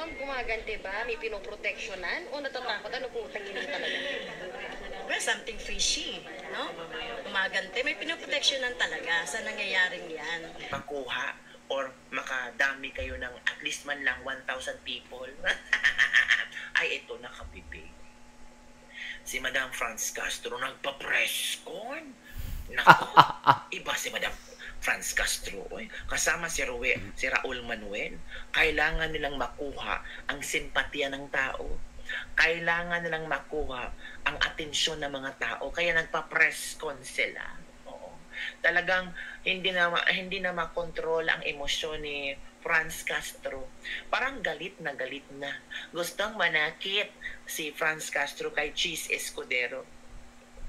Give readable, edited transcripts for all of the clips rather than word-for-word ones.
ma'am gumagante ba? May pinoproteksyonan? O natatakot? Ano po tingin talaga? Well, something fishy, no? Gumagante, may pinoproteksyonan talaga sa nangyayaring yan. Makuha or makadami kayo ng at least man lang 1,000 people. Ay, ito nakabibig. Si Madam Franz Castro nagpa-press con. Naku, iba si Madam Franz Castro. Oy. Kasama si Raul Manuel. Kailangan nilang makuha ang simpatya ng tao. Kailangan nilang makuha ang atensyon ng mga tao. Kaya nagpa-press con sila. Oo. Talagang hindi na makontrol ang emosyon ni Franz Castro. Parang galit na galit na. Gustong manakit si Franz Castro kay Cheese Escudero.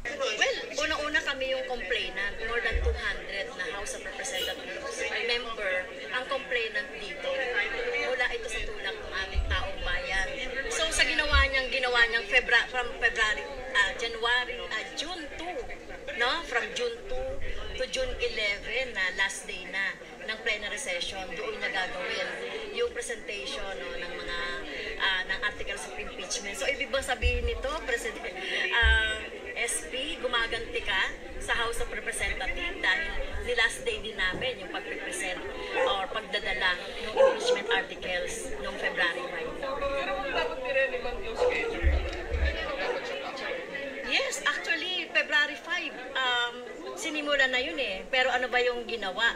Well, una-una kami yung complainant, more than 200 na House of Representatives member ang complainant dito. Mula ito sa tulak ng aming taong bayan. So sa ginawa niyang from June 2, no? From June 2 to June 11 na last day na ng plenary session, doon niya gagawin yung presentation, no, ng mga ng articles of impeachment. So ibig bang sabihin nito, President SP, gumaganti ka sa House of Representatives dahil ni last day din namin yung pag-represent or pagdadala ng impeachment articles noong February 5. Yes, actually, February 5, sinimula na yun eh. Pero ano ba yung ginawa?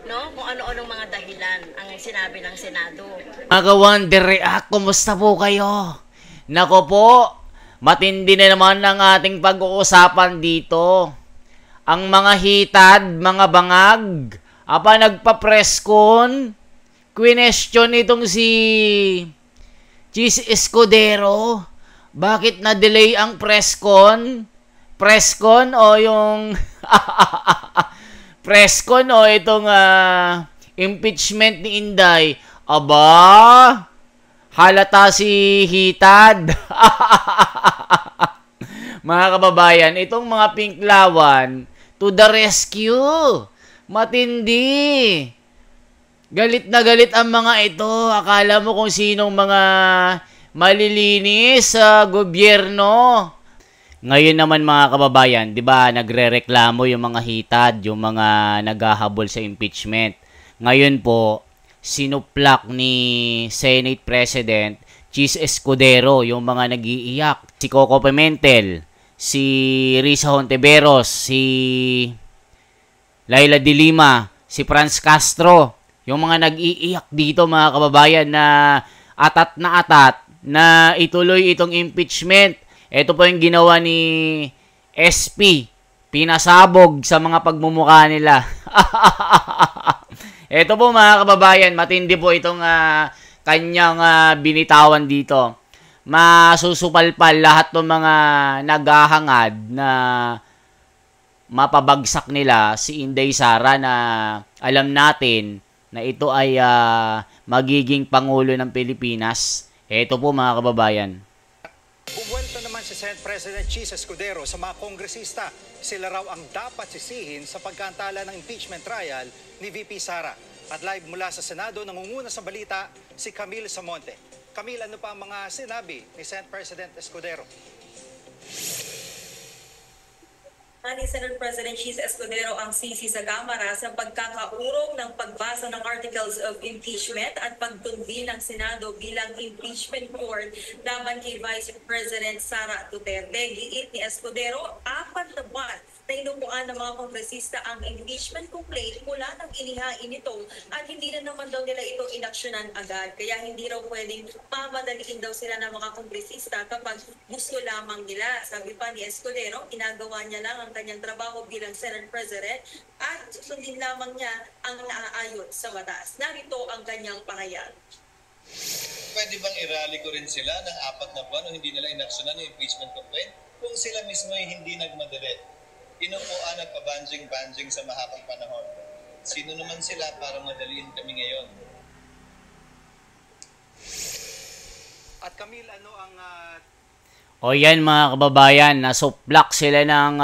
No? Kung ano-anong mga dahilan ang sinabi ng Senado. Mga Wonder React, kumusta po kayo? Nako po, matindi na naman ang ating pag-uusapan dito. Ang mga hitad, mga bangag, nagpa-press con, question itong si Cheese Escudero. Bakit na-delay ang press con? Press con o yung press con o itong impeachment ni Inday? Aba, halata si hitad. Mga kababayan, itong mga pinklawan to the rescue. Matindi. Galit na galit ang mga ito. Akala mo kung sinong mga malilinis sa gobyerno. Ngayon naman mga kababayan, 'di ba, nagrereklamo yung mga hitad, yung mga naghahabol sa impeachment. Ngayon po, sinuplak ni Senate President Cheese Escudero yung mga nag-iiyak. Si Coco Pimentel, si Risa Hontiveros, si Laila de Lima, si Franz Castro. Yung mga nag-iiyak dito mga kababayan na atat na ituloy itong impeachment. Ito po yung ginawa ni SP. Pinasabog sa mga pagmumukha nila. Ito po mga kababayan, matindi po itong kanyang binitawan dito. Masusupalpal lahat ng mga naghahangad na mapabagsak nila si Inday Sara na alam natin na ito ay magiging Pangulo ng Pilipinas. Ito po mga kababayan. Bumuwelta naman si Senate President Cheese Escudero sa mga kongresista. Sila raw ang dapat sisihin sa pagkantala ng impeachment trial ni VP Sara. At live mula sa Senado, nangunguna sa balita si Camille Samonte. Camille, ano pa ang mga sinabi ni Senate President Escudero? Ni Senate President Cheese Escudero ang sisi sa Kamara sa pagkakaurong ng pagbasa ng Articles of Impeachment at pagtundi ng Senado bilang impeachment court laban kay Vice President Sara Duterte. Giit ni Escudero, 4 na buwan na inupuan ng mga kongresista ang impeachment complaint mula nang inihain ito at hindi na naman daw nila ito inaksyonan agad. Kaya hindi raw pwedeng mamadaliin daw sila ng mga kongresista kapag gusto lamang nila. Sabi pa ni Escudero, ginagawa niya lang ang kanyang trabaho bilang Senate President at susundin lamang niya ang naaayon sa batas. Narito ang kanyang pahayag. Pwede bang i-rally ko rin sila ng 4 na buwan o hindi nila inaksyonan yung impeachment complaint kung sila mismo ay hindi nagmadali? Inupuan at pabanjing-banjing sa mahabang panahon. Sino naman sila para madaliin kami ngayon? At Camille, ano ang O yan mga kababayan, nasuplak sila ng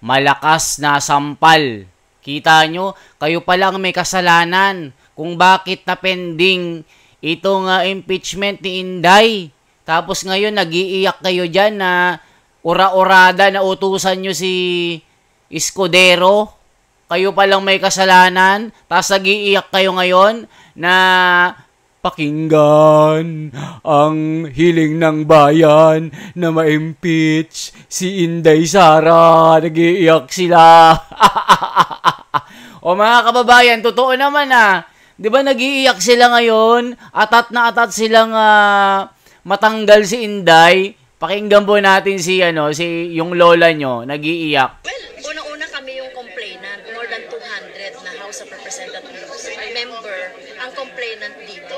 malakas na sampal. Kita nyo, kayo pa lang may kasalanan kung bakit na pending itong impeachment ni Inday. Tapos ngayon, nag-iiyak kayo dyan na ura-urada na utusan nyo si Escudero. Kayo palang may kasalanan. Tapos nag-iiyak kayo ngayon na pakinggan ang hiling ng bayan na ma-impeach si Inday Sara. Nag-iiyak sila. O mga kababayan, totoo naman di ba nag-iiyak sila ngayon? Atat na atat silang matanggal si Inday. Pakinggan po natin si yung lola nyo, nag-iiyak. Well, unang-una kami yung complainant, more than 200 na House of Representatives member ang complainant dito.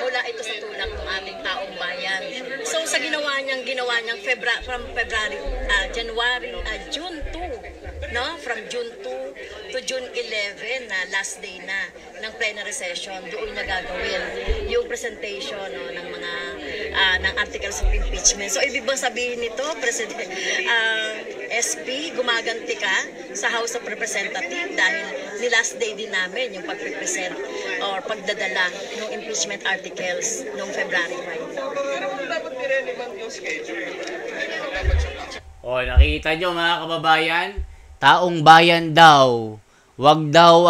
Mula ito sa tulak ng ating taong bayan. So sa ginawa niyang June 2, no? From June 2 to June 11 na last day na ng plenary session, doon na gagawin yung presentation ng mga ng articles of impeachment. So ibig bang sabihin nito, President SP, gumaganti ka sa House of Representatives dahil ni last day din namin yung pag-present or pagdadala ng impeachment articles noong February 5. O, nakita nyo mga kababayan, taong bayan daw. Wag daw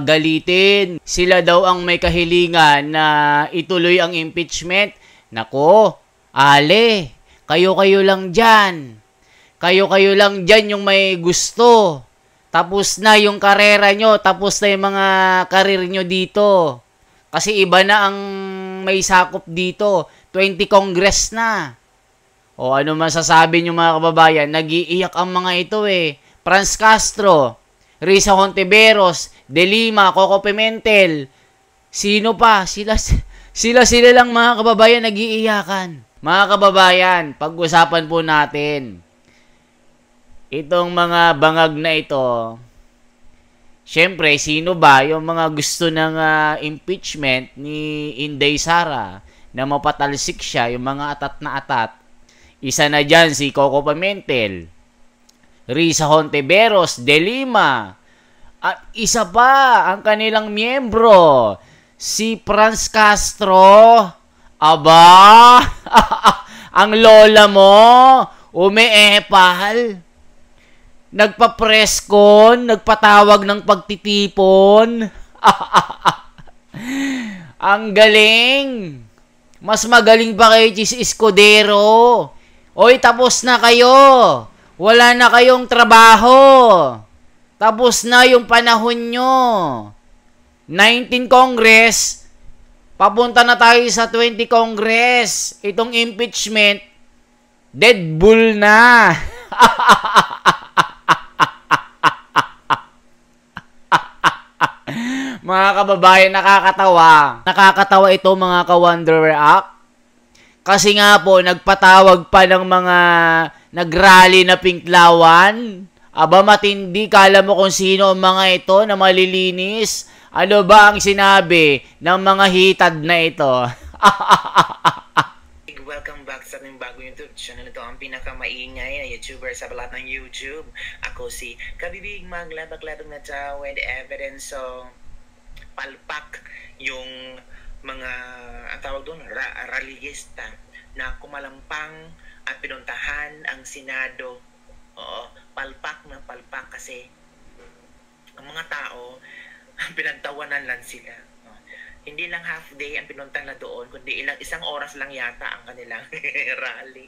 galitin. Sila daw ang may kahilingan na ituloy ang impeachment. Nako, ale, kayo-kayo lang dyan. Kayo-kayo lang dyan yung may gusto. Tapos na yung karera nyo. Tapos na yung mga karir nyo dito. Kasi iba na ang may sakop dito. 20 Congress na. O ano masasabi nyo mga kababayan? Nag-iiyak ang mga ito Franz Castro, Risa Hontiveros, De Lima, Coco Pimentel. Sino pa? Sila lang mga kababayan nag-iiyakan. Mga kababayan, pag-usapan po natin itong mga bangag na ito. Siyempre, sino ba yung mga gusto ng impeachment ni Inday Sara na mapatalsik siya, yung mga atat na atat? Isa na dyan si Coco Pimentel, Risa Hontiveros, De Lima. At isa pa, ang kanilang miyembro, si Franz Castro. Aba, ang lola mo, umeepal. Nagpa-presscon, nagpatawag ng pagtitipon. Ang galing. Mas magaling pa kay Chis Escudero. Oy, tapos na kayo. Wala na kayong trabaho. Tapos na yung panahon nyo. 19 Congress, papunta na tayo sa 20 Congress. Itong impeachment, dead bull na. Mga kababayan, nakakatawa. Nakakatawa ito mga ka-Wonder React. Kasi nga po, nagpatawag pa ng mga nagrally na pinklawan. Aba, matindi. Kala mo kung sino ang mga ito na malilinis. Ano ba ang sinabi ng mga hitad na ito? Welcome back sa aming bagong YouTube channel. Ito ang pinakamaingay na YouTuber sa balat ng YouTube. Ako si Kabibig Maglabak-labak na tao with evidence. So, palpak yung mga, ang tawag doon, rallyista na kumalampang at pinuntahan ang Senado. Oo, palpak na palpak kasi ang mga tao, pinagtawanan lang sila. Hindi lang half day ang pinunta na doon, kundi isang oras lang yata ang kanilang rally.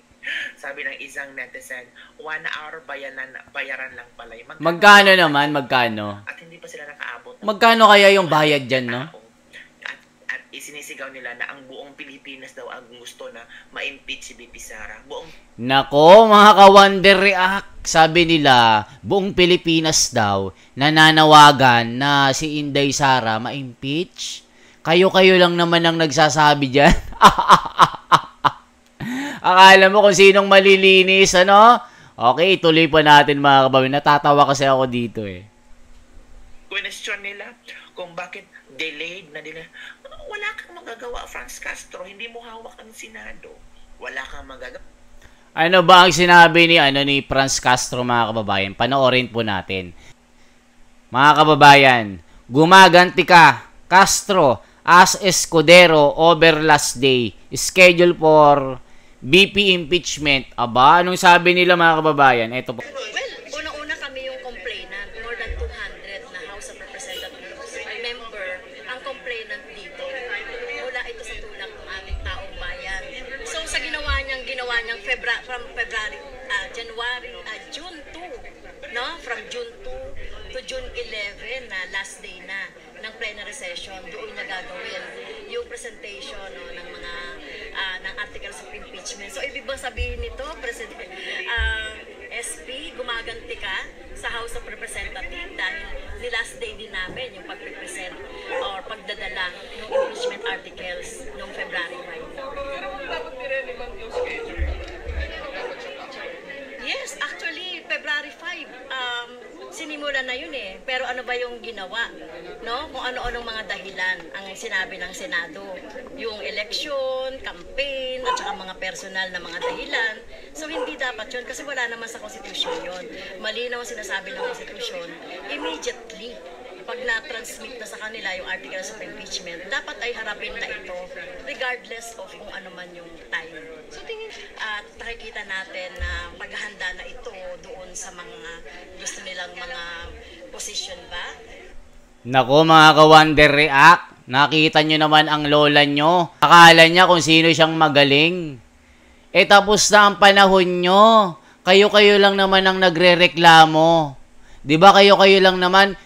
Sabi ng isang netizen, 1 hour bayaran lang pala. Magkano naman? Magkano? At hindi pa sila nakaabot. Magkano kaya yung bayad dyan, no? At isinisigaw nila na ang buong Pilipinas daw ang gusto na ma-impeach si VP Sara. Nako, mga ka-Wonder React. Sabi nila, buong Pilipinas daw nananawagan na si Inday Sara ma-impeach. Kayo-kayo lang naman ang nagsasabi dyan. Akala mo kung sinong malilinis, ano? Okay, ituloy pa natin mga kababayan. Natatawa kasi ako dito Question nila kung bakit delayed na nila. Wala kang magagawa, Franz Castro. Hindi mo hawak ang Senado. Wala kang magagawa. Ano ba ang sinabi ni Franz Castro mga kababayan? Panoorin po natin. Mga kababayan, gumaganti ka, Castro, as Escudero over last day. Schedule for BP impeachment. Aba, anong sabi nila mga kababayan? Ito po. Well, unang-una kami yung complainant, more than 200 na House of Representatives member ang complainant dito. Mula ito sa tulak ng aming taong bayan. So sa ginawa niyang June 2, no? From June 2 to June 11 na last day na ng plenary session, doon na gagawin yung presentation, no, ng mga ng articles of impeachment. So ibig bang sabihin nito, President SP, gumaganti ka sa House of Representatives dahil the last day din namin yung pag-present or pagdadala ng impeachment articles noong February 5. Yes, actually, February 5, sinimulan na yun eh. Pero ano ba yung ginawa? No? Kung ano-anong mga dahilan ang sinabi ng Senado. Yung election, campaign, at saka mga personal na mga dahilan. So, hindi dapat yun kasi wala naman sa Constitution yun. Malinaw ang sinasabi ng Constitution, immediately, pag na-transmit na sa kanila yung articles of impeachment, dapat ay harapin na ito regardless of kung ano man yung time. So, at nakikita natin na paghahanda na ito doon sa mga gusto nilang mga position ba? Nako mga ka-Wonder React, nakita nyo naman ang lola nyo. Akala niya kung sino siyang magaling. Eh tapos na ang panahon nyo. Kayo-kayo lang naman ang nagre-reklamo. Diba kayo-kayo lang naman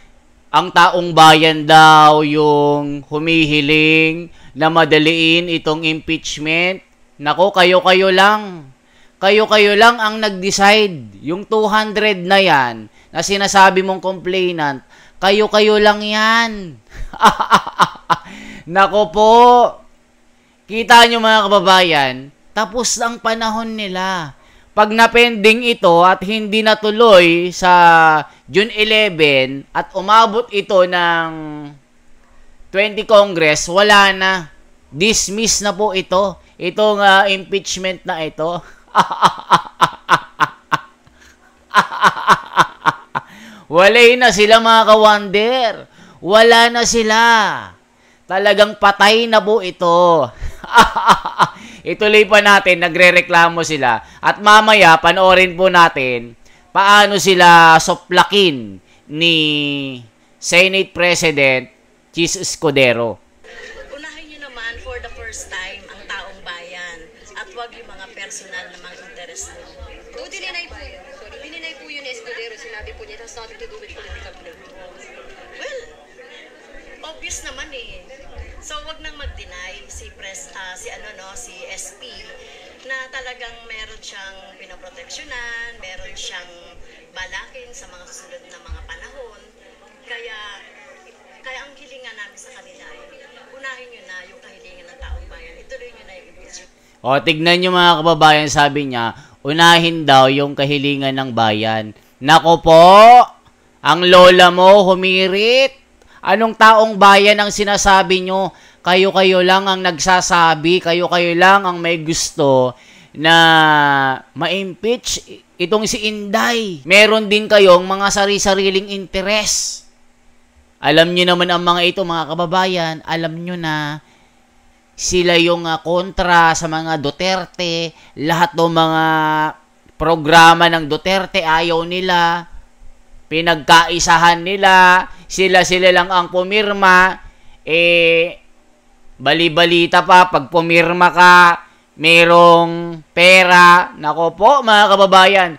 ang taong bayan daw yung humihiling na madaliin itong impeachment. Nako, kayo-kayo lang. Kayo-kayo lang ang nag-decide. Yung 200 na yan, na sinasabi mong complainant, kayo-kayo lang yan. Nako po. Kita nyo mga kababayan, tapos ang panahon nila. Pag napending ito at hindi natuloy sa June 11 at umabot ito ng 20 Congress, wala na. Dismiss na po ito. Itong impeachment na ito. Walay na sila mga ka-Wonder. Wala na sila. Talagang patay na po ito. Ituloy pa natin, nagre-reklamo sila. At mamaya, panoorin po natin paano sila soplakin ni Senate President Chis Escudero. Unahin nyo naman for the first time ang taong bayan at wag yung mga personal na mga interest nyo. O, dininay po yun ni Escudero. Sinabi po niya, it has nothing to do with political blame. Well, obvious naman eh. So wag nang mag-deny si SP na talagang meron siyang pinoproteksyonan, meron siyang balakin sa mga susunod na mga panahon. Kaya ang hilingan namin sa kanila ay unahin nyo na yung kahilingan ng taong bayan. Ituloy nyo na yung impeachment. O, tignan nyo mga kababayan, sabi niya, unahin daw yung kahilingan ng bayan. Nako po, ang lola mo humirit. Anong taong bayan ang sinasabi nyo? Kayo-kayo lang ang nagsasabi, kayo-kayo lang ang may gusto na ma-impeach itong si Inday. Meron din kayong mga sari-sariling interes. Alam nyo naman ang mga ito mga kababayan, alam nyo na sila yung kontra sa mga Duterte, lahat ng mga programa ng Duterte ayaw nila, pinagkaisahan nila, sila lang ang pumirma, bali-balita pa, pag pumirma ka, merong pera. Nako po mga kababayan,